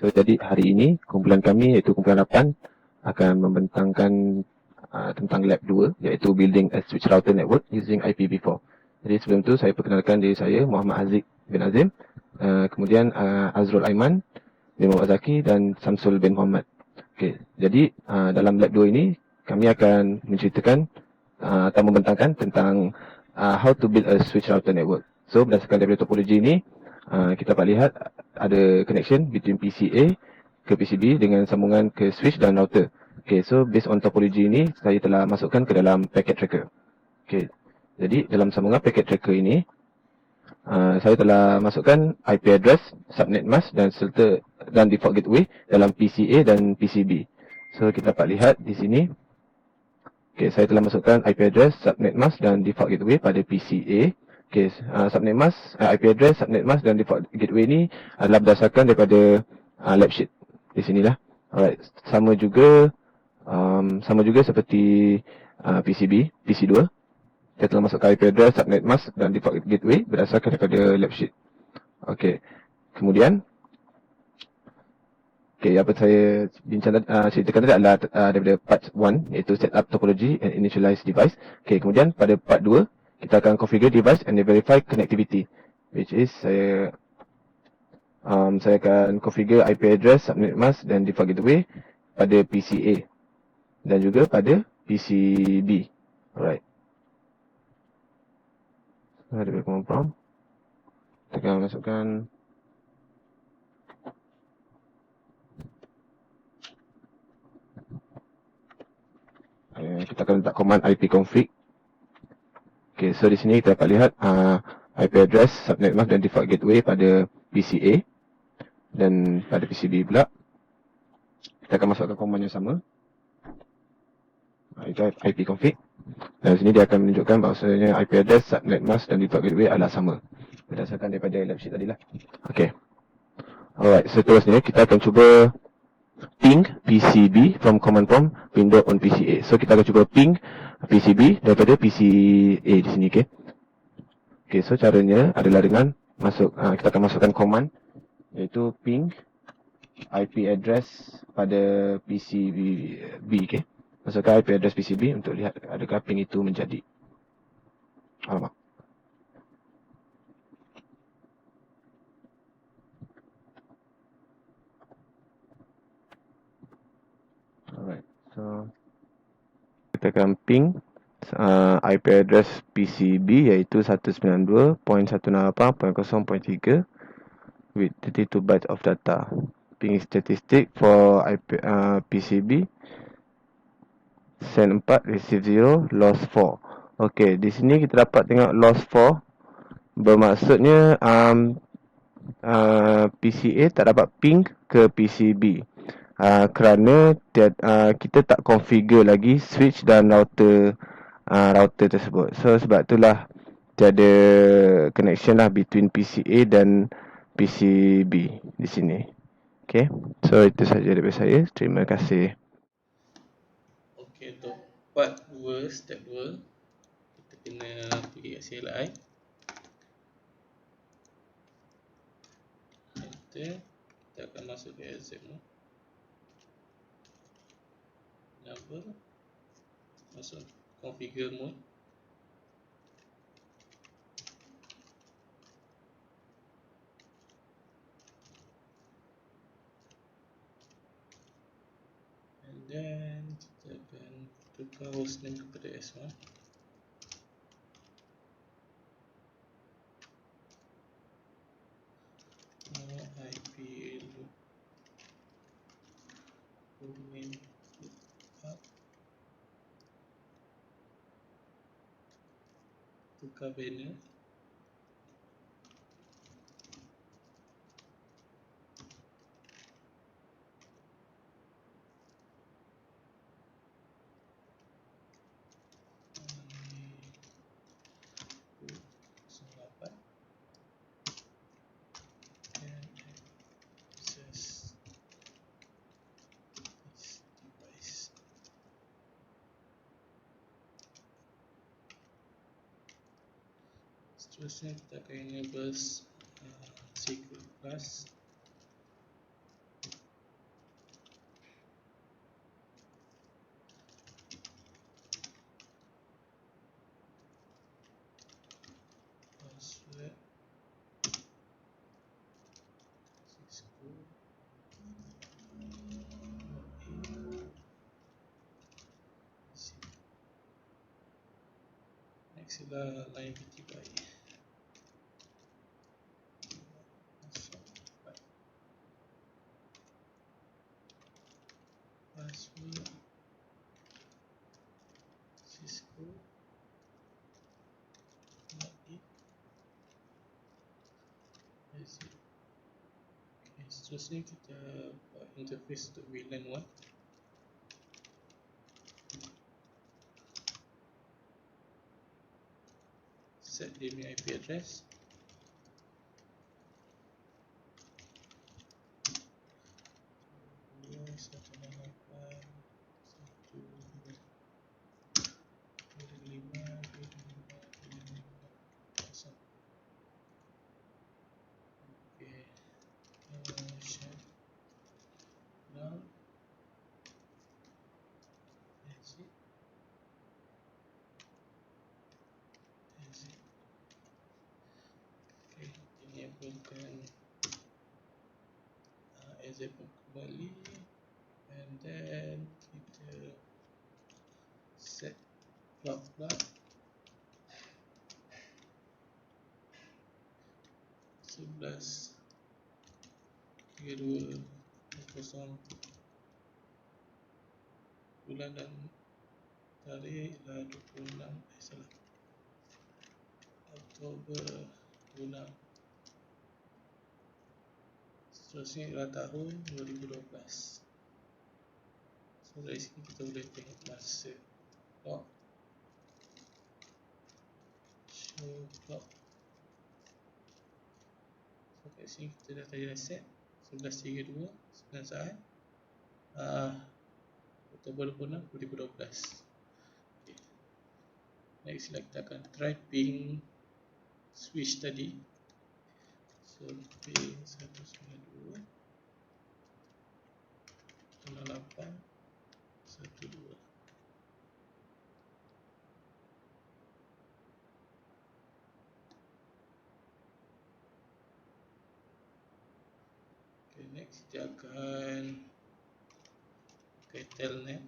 So jadi hari ini kumpulan kami iaitu kumpulan 8 akan membentangkan tentang lab 2 iaitu building a switch router network using IPv4. Jadi sebelum tu saya perkenalkan diri saya, Muhammad Aziz bin Azim, kemudian Azrul Aiman bin Muhammad Zaki dan Samsul bin Muhammad. Okey, jadi dalam lab 2 ini kami akan menceritakan atau membentangkan tentang how to build a switch router network. So berdasarkan daripada topologi ini, kita dapat lihat ada connection between PCA ke PCB dengan sambungan ke switch dan router. Okay, so based on topologi ini, saya telah masukkan ke dalam packet tracker. Okay, jadi dalam sambungan packet tracker ini, saya telah masukkan IP address, subnet mask dan default gateway dalam PCA dan PCB. So kita dapat lihat di sini. Okay, saya telah masukkan IP address, subnet mask dan default gateway pada PCA. Okay, subnet mask, IP address, subnet mask dan default gateway ni adalah berdasarkan daripada lab sheet di sinilah. Alright, sama juga seperti PCB, PC2. Saya telah masukkan IP address, subnet mask dan default gateway berdasarkan daripada lab sheet. Okay, kemudian apa saya ceritakan tadi adalah daripada part 1 iaitu setup topology and initialize device. Okay, kemudian pada part 2 kita akan configure device and verify connectivity, which is saya akan configure IP address, subnet mask dan default gateway pada PCA dan juga pada PCB. Alright. Ada command prompt. Kita akan masukkan kita akan letak command ipconfig. Okay, so di sini kita dapat lihat IP address, subnet mask dan default gateway pada PCA dan pada PCB pula. Kita akan masukkan command yang sama. Itu ipconfig. Dan di sini dia akan menunjukkan bahawasanya IP address, subnet mask dan default gateway adalah sama berdasarkan daripada lab sheet tadilah. Okay. Alright, seterusnya kita akan cuba ping PCB from command prompt window on PCA. So kita akan cuba ping PCB daripada PCA di sini, okay. Okay, so caranya adalah dengan kita akan masukkan command iaitu ping IP address pada PCB, okay. Masukkan IP address PCB untuk lihat adakah ping itu menjadi. Alamak. Alright, so kita akan ping IP address PCB iaitu 192.168.0.3 with 32 bytes of data. Ping statistic for IP, PCB send 4, receive 0, loss 4. Okey, di sini kita dapat tengok loss 4 bermaksudnya PCA tak dapat ping ke PCB. Kerana kita tak configure lagi switch dan router tersebut. So sebab itulah tiada connection lah between PCA dan PCB di sini. Okay, so itu sahaja daripada saya. Terima kasih. Okay, untuk part 2, step 2, kita kena pergi kat CLI. Enter, kita akan masuk ke XAMPP number, masuk configure mode. And then kita akan tukar hostname kepada S1. IP loop domain lookup, tukar banner. Seterusnya kita akan enable secret class. Sila line PTY. Password Cisco login. Okay, seterusnya kita buat interface untuk VLAN 1. Set dia punya IP address. Now, that's it. Okay, enablekan example kembali, and then kita set clock pula 11.32.0 bulan dan tarikh adalah 26 Oktober 26. Seterusnya adalah tahun 2012. So dari sini kita boleh tengok masa clock, show clock. So kat sini kita dah tadi dah set 11.32 9 saat Oktober 26, 2012. Okay. Next lah kita akan try ping switch tadi. So ping 192 08 12. Okay, next kita akan pakai telnet.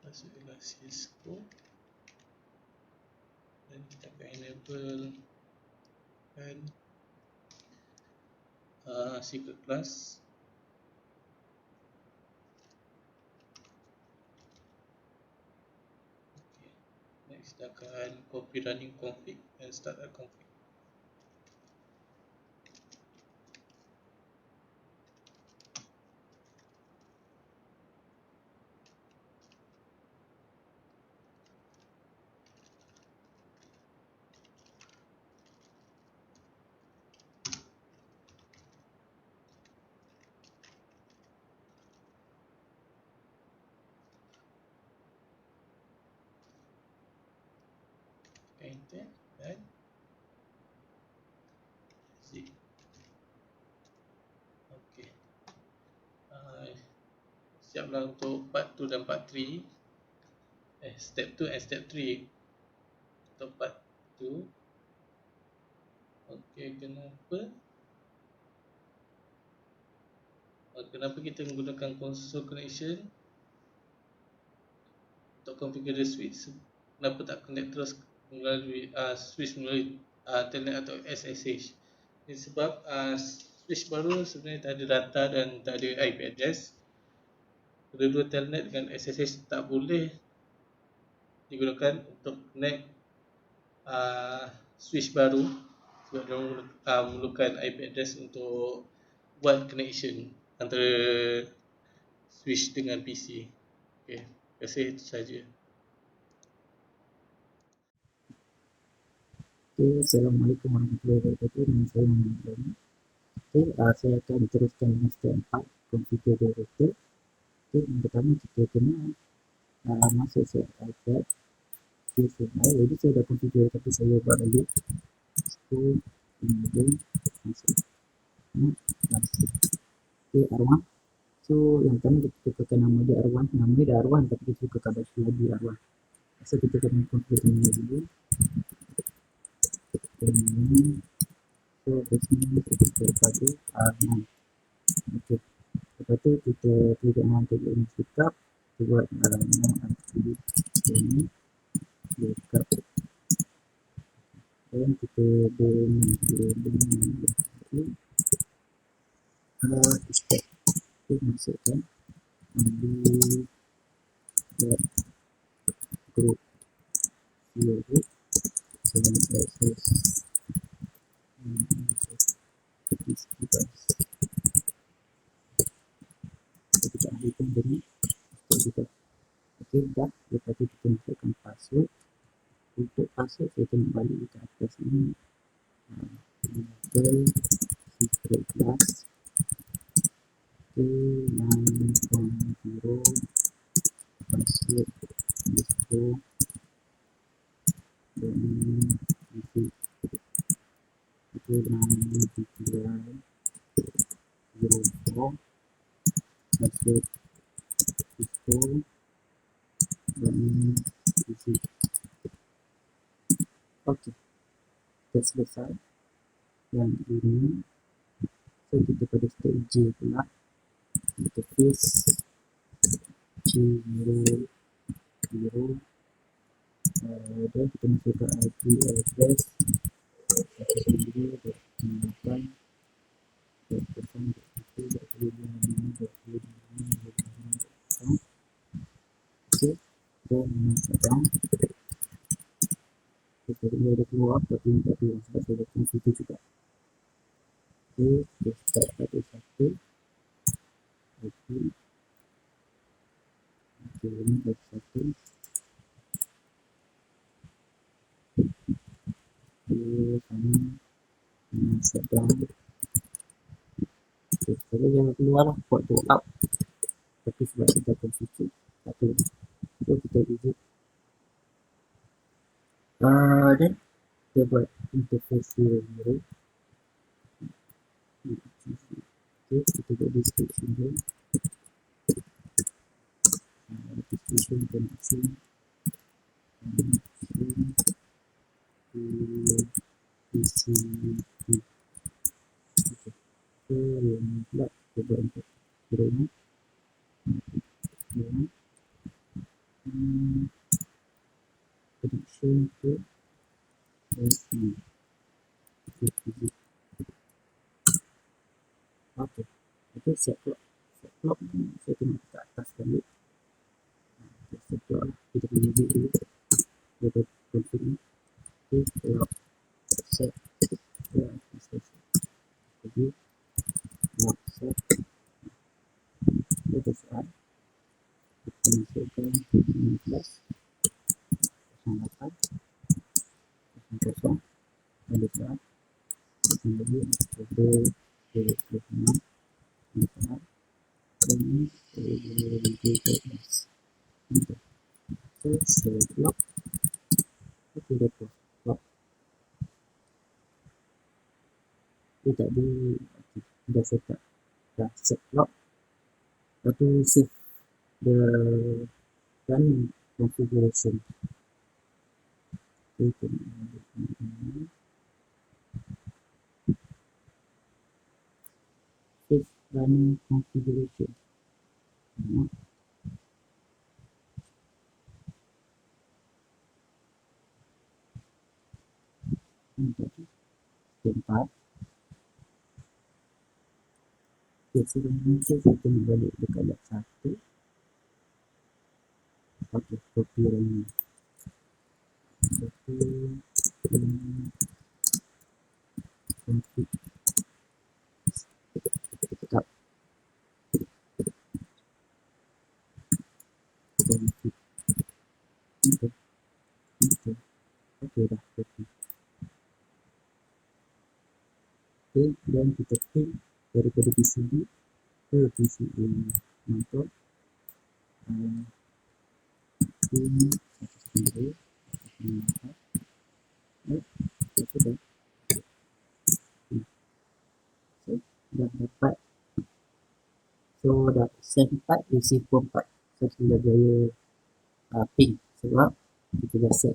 Masuk ialah Cisco, dan kita akan enable kan secret class. Okay. Next kita akan copy running config and start a config. Enter dan zip. Okay. Siaplah untuk part 2 dan part 3. Step 2 and step 3 untuk part 2. Okay, kenapa kita menggunakan console connection untuk configure switch? Kenapa tak connect terus melalui switch melalui telnet atau SSH? Ini sebab switch baru sebenarnya tak ada data dan tak ada IP address. Kedua-dua telnet dengan SSH tak boleh digunakan untuk connect switch baru sebab dia memerlukan IP address untuk buat connection antara switch dengan PC. Okay, terima kasih, itu saja. Okay, Assalamualaikum warahmatullahi wabarakatuh. Dengan saya Muhammad Rani. Okay, saya akan teruskan dengan step 4, configure the router. Okay, yang pertama kita kena masuk set iPad. Jadi saya dah configure tapi saya buat lagi. So, kemudian masuk. Okay, R1. So, yang pertama kita tukar nama dia R1. Nama dia dah R1 tapi kita tukar baju lagi R1. So, kita kena configure nama dulu. So, di sini kita pada R9. Okay. Lepas tu kita klik dengan table image lookup, kita buat ini lookup, dan kita step kita masukkan ambil group theory dengan access this device. Kita ambilkan dari kita. Okey, dah. Lepas tu kita masukkan password. Untuk password saya tengok balik dekat atas ini. Enable secret class K9.0 password info dan visit itu dan VPI 04 password info dan visit. Okey, dah selesai. Dan ini so kita pada step J pula, interface G00 dan kita masukkan IP address 192.168.1.1.1.1.1.1. Okey, dan masukkan kita dia ada keluar tapi tak keluar sebab saya letak situ juga. Okey, kita start pada satu. Okey, ini pada satu. Okey, sama sedang. Okey, kalau jangan keluar lah, buat tu up. Tapi sebab kita configure tak keluar. So kita visit. Dan kita buat interface 00. Okey, kita buat description dia. Description connection. PCB. Okey. So, yang pula kita buat untuk drone. Connection to SD. Okey. Itu set clock. Set clock ni saya tengok kat atas balik. Set clock lah. Kita punya bit dulu. Kita config ni. Okey, clock. Set. Jadi, clock set. Kita set. Kita masukkan 19. 08. 0. Ada set. Kemudian ada 26. Ada set. Ini 13. So, clock. Kita dah clock. Dia tak ada. Dah set up. Dah set clock. Lepas tu save the running configuration. Kita save running configuration. Tempat. Okay, sebelum saya tengok balik dekat lab 1. Okey, copy running. Config. Stop. Config. Okey dah. Okey, dan kita pin daripada PCB ke PCA monitor. Ini satu sendiri. Dah dapat. So dah send part, receive pun part. So kita gaya pin sebab kita dah set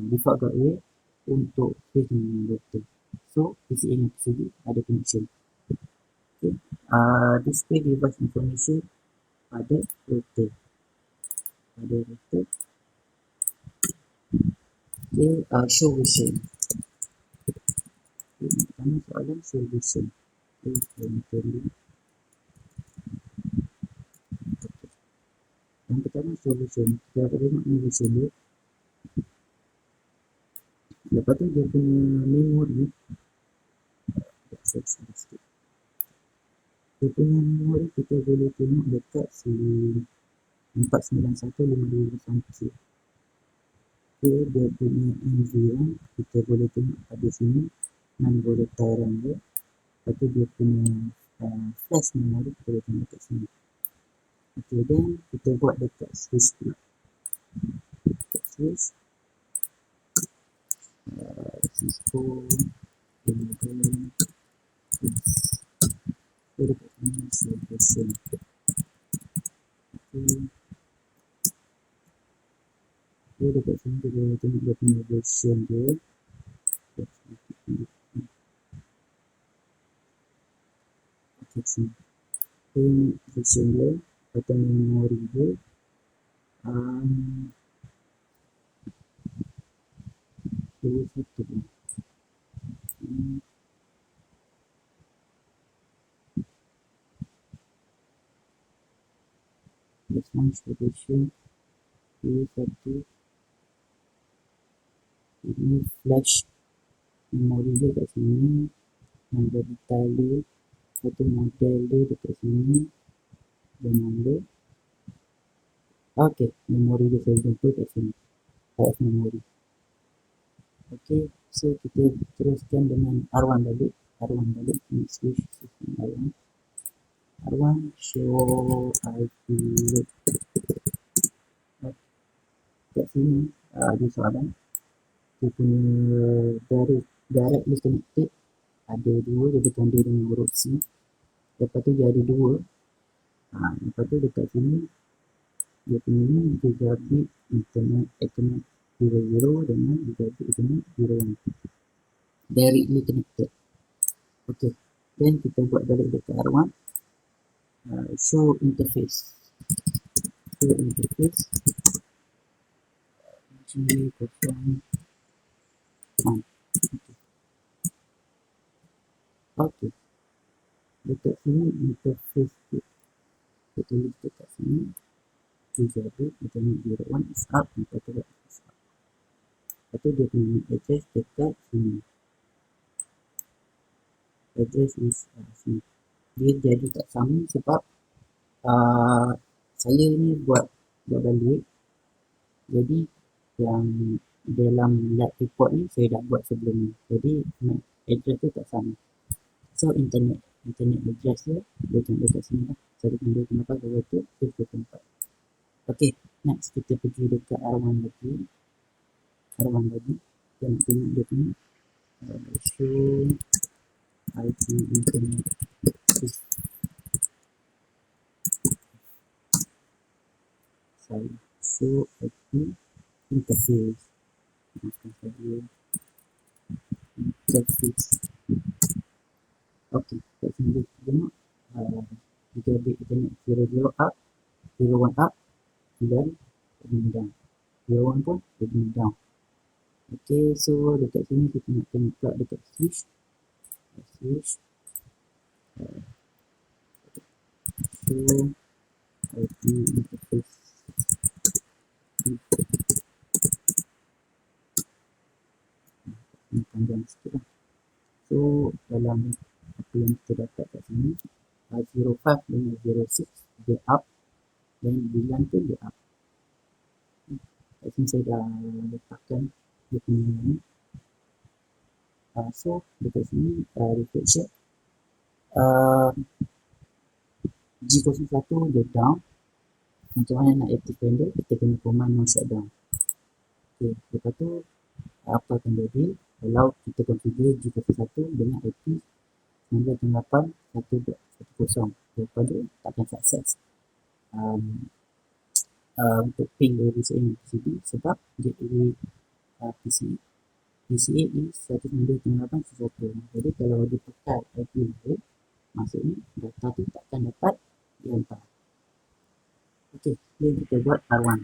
default gateway untuk pin router. So PCA dengan PCB ada connection. Okay. Display device information pada router. Okay. Solution. Okay. Yang pertama soalan solution. Okay. Yang pertama solution. Kita dapat tengok ni solution dia. Lepas tu dia punya memori. Dia punya memori kita boleh tengok dekat si 49152 okay, dia punya NVRAM kita boleh tengok pada sini non-volatile RAM dia. Lepas tu dia punya flash memori kita boleh tengok dekat sini. Okay, then kita buat dekat switch pula. Dekat switch Cisco Windows dekat sini solution. Okay, dekat sini kita boleh tengok dia punya version dia. Okay, sini version dia atau memori dia satu response solution satu ini flash memori dia kat sini yang detail dia satu model dia dekat sini dengan dia. Okay, memori dia saya jumpa kat sini flash memori. Okay, so kita teruskan dengan R1 balik ini switch R1 show IP load. Kat sini ada soalan dia punya directly connected ada dua, dia bertanda dengan huruf C. Lepas tu dia ada dua. Lepas tu dekat sini dia punya ni gigabit internet Ethernet 00 dengan gigabit Ethernet 01 directly connected. Okay, then kita buat balik dekat R1 show interface G01. Okay, dekat sini interface dia kita tulis dekat sini gigabit Ethernet 01 is up. Lepas tu is up. Lepas tu dia punya address dekat sini. Address is sini. Dia jadi tak sama sebab saya ni buat balik. Jadi yang dalam lab report ni saya dah buat sebelum ni. Jadi address tu tak sama. So internet address dia tengok dekat sini lah. 192.168. Okay, next kita pergi dekat R1 lagi. Kita nak tengok dia punya show IP internet. Show IP interface. Okay, kat sini kita tengok gigabit internet 00 up, 01 up, dan 01 down, 01 pun 01 down. Okay, so dekat sini kita nak tengok pula dekat switch so IP interface ini panjang sikit lah. So dalam apa yang kita dapat kat sini 05 dengan 06 dia up dan 9 pun dia up. Kat sini saya dah letakkan dia punya ni. So dekat sini reflection G01 dia down. Macam mana nak aktifkan dia? Kita kena command no shutdown. Okay, lepas tu apa akan jadi kalau kita configure G01 dengan IP 9.8.1.10. Lepas tu tak akan sukses untuk ping dari PCI sebab gateway PCI is 192.168.1. Jadi kalau dipakai IP lain maksudnya data tu takkan dapat dihantar. Okey, jadi kita buat R1.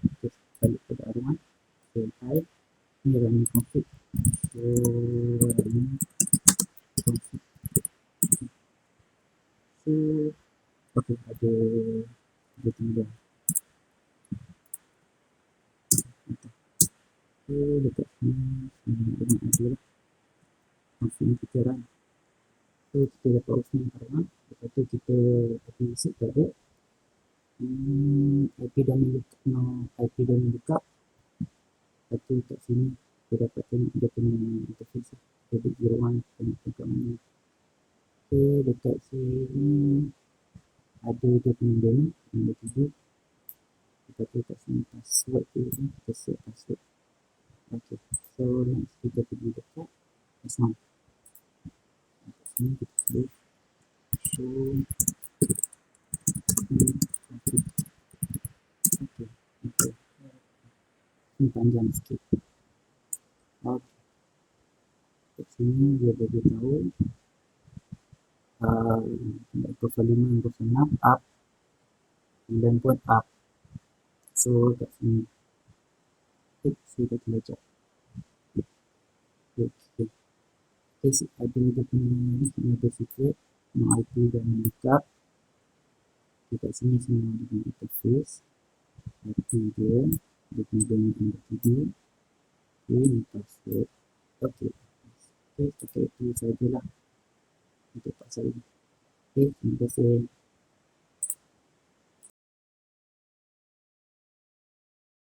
Okey, balik pada R1. Okay, ni running config. So, running config. So, okey, ada tinggal. So, dekat sini ada lah config kita run. So, kita dapat option R1. Lepas tu kita visit pada IP domain lookup. Lepas tu kat sini kita dapat tengok dia punya interface jadi 01 tengok kat mana. Okay, dekat sini ada dia punya domain nombor 7. Lepas tu kat sini password tu kita set password. Okay, so next kita pergi dekat S9. Kat sini kita tulis show okay. Ini panjang sikit. Kat sini dia bagi tahu equal 5 equal 6 up 9 pun up. So kat sini saya dah belajar. Okay, ada dia punya secret no IP dan lookup. Kat sini semua ada punya interface IP dia punya domain nombor 7. Ini password. Okay, itu sajalah untuk pasal ini. Okay, terima kasih.